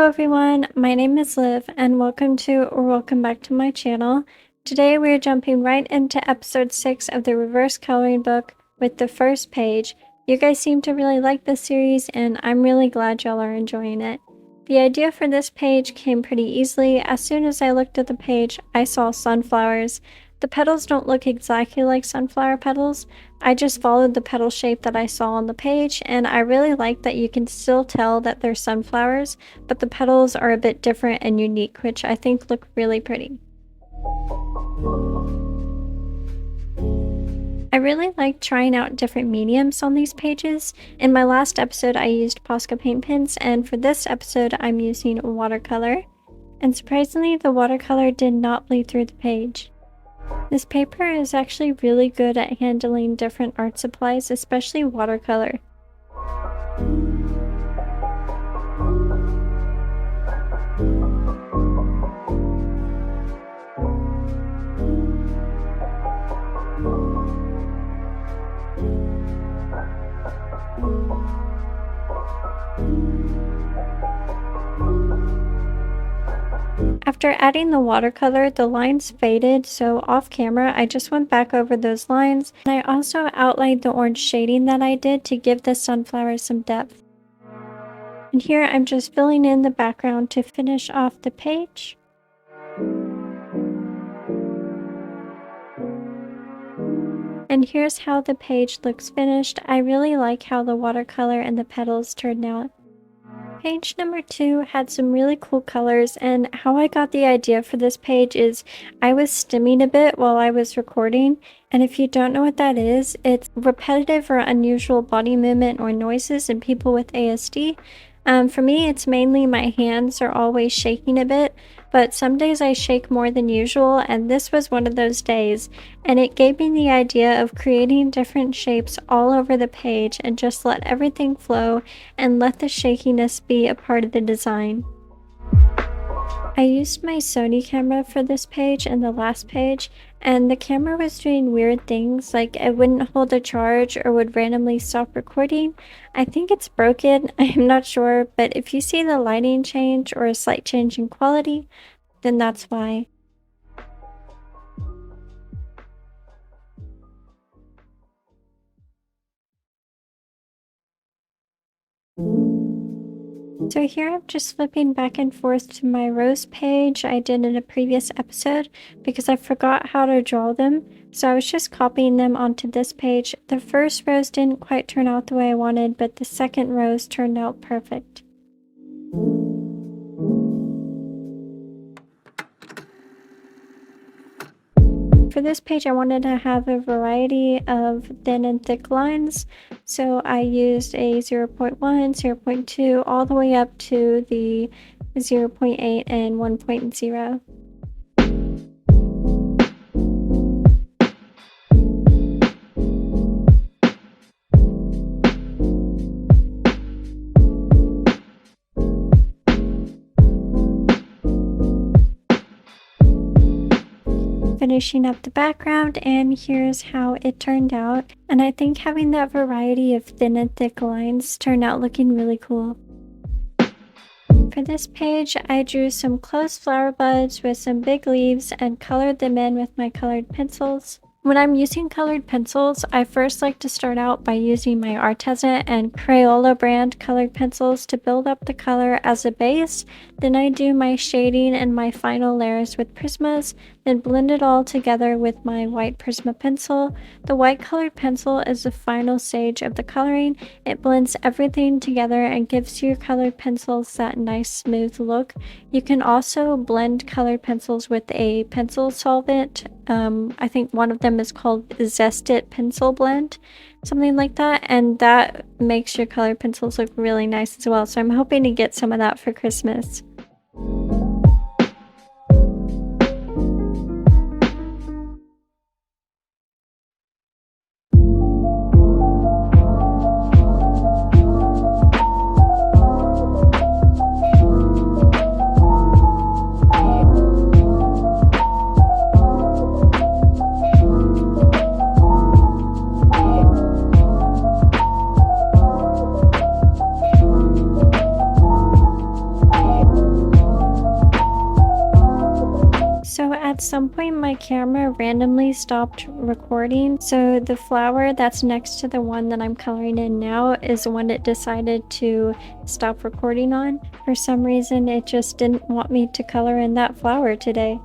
everyone, my name is Liv and welcome back to my channel. Today we are jumping right into episode 6 of the reverse coloring book with the first page. You guys seem to really like this series and I'm really glad y'all are enjoying it. The idea for this page came pretty easily. As soon as I looked at the page, I saw sunflowers. The petals don't look exactly like sunflower petals. I just followed the petal shape that I saw on the page, and I really like that you can still tell that they're sunflowers, but the petals are a bit different and unique, which I think look really pretty. I really like trying out different mediums on these pages. In my last episode I used Posca paint pens, and for this episode I'm using watercolor. And surprisingly, the watercolor did not bleed through the page. This paper is actually really good at handling different art supplies, especially watercolor. After adding the watercolor, the lines faded, so off camera I just went back over those lines, and I also outlined the orange shading that I did to give the sunflower some depth. And here I'm just filling in the background to finish off the page. And here's how the page looks finished. I really like how the watercolor and the petals turned out. Page number 2 had some really cool colors, and how I got the idea for this page is I was stimming a bit while I was recording, and if you don't know what that is, it's repetitive or unusual body movement or noises in people with ASD. For me, it's mainly my hands are always shaking a bit, but some days I shake more than usual, and this was one of those days, and it gave me the idea of creating different shapes all over the page and just let everything flow and let the shakiness be a part of the design. I used my Sony camera for this page and the last page, and the camera was doing weird things, like it wouldn't hold a charge or would randomly stop recording. I think it's broken, I'm not sure, but if you see the lighting change or a slight change in quality, then that's why. So here I'm just flipping back and forth to my rose page I did in a previous episode because I forgot how to draw them, so I was just copying them onto this page. The first rose didn't quite turn out the way I wanted, but the second rose turned out perfect. For this page I wanted to have a variety of thin and thick lines, so I used a 0.1, 0.2, all the way up to the 0.8 and 1.0. Finishing up the background, and here's how it turned out, and I think having that variety of thin and thick lines turned out looking really cool. For this page I drew some closed flower buds with some big leaves and colored them in with my colored pencils. When I'm using colored pencils, I first like to start out by using my Arteza and Crayola brand colored pencils to build up the color as a base. Then I do my shading and my final layers with Prismas, then blend it all together with my white Prisma pencil. The white colored pencil is the final stage of the coloring. It blends everything together and gives your colored pencils that nice smooth look. You can also blend colored pencils with a pencil solvent. I think one of them is called Zest It Pencil Blend, something like that, and that makes your colored pencils look really nice as well, so I'm hoping to get some of that for Christmas. some point my camera randomly stopped recording, so the flower that's next to the one that I'm coloring in now is the one it decided to stop recording on. For some reason it just didn't want me to color in that flower today.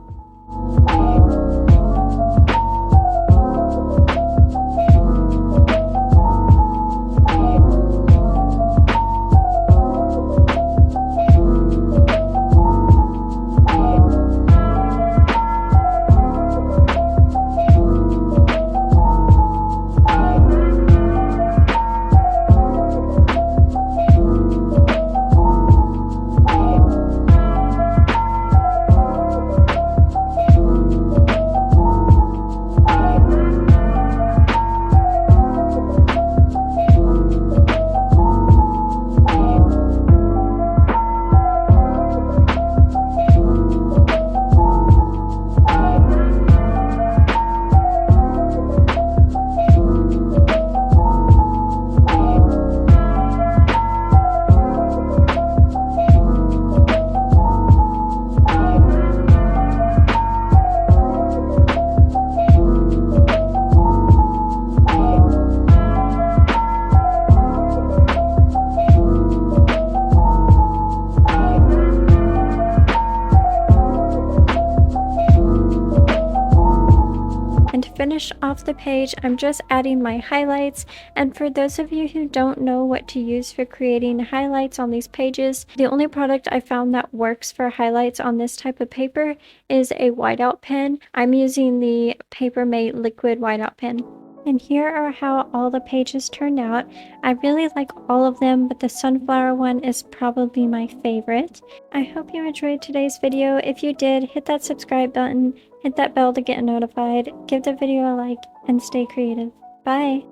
Finish off the page, I'm just adding my highlights, and for those of you who don't know what to use for creating highlights on these pages, the only product I found that works for highlights on this type of paper is a whiteout pen. I'm using the Papermate liquid whiteout pen. And here are how all the pages turned out. I really like all of them, but the sunflower one is probably my favorite. I hope you enjoyed today's video. If you did, hit that subscribe button, hit that bell to get notified, give the video a like, and stay creative. Bye!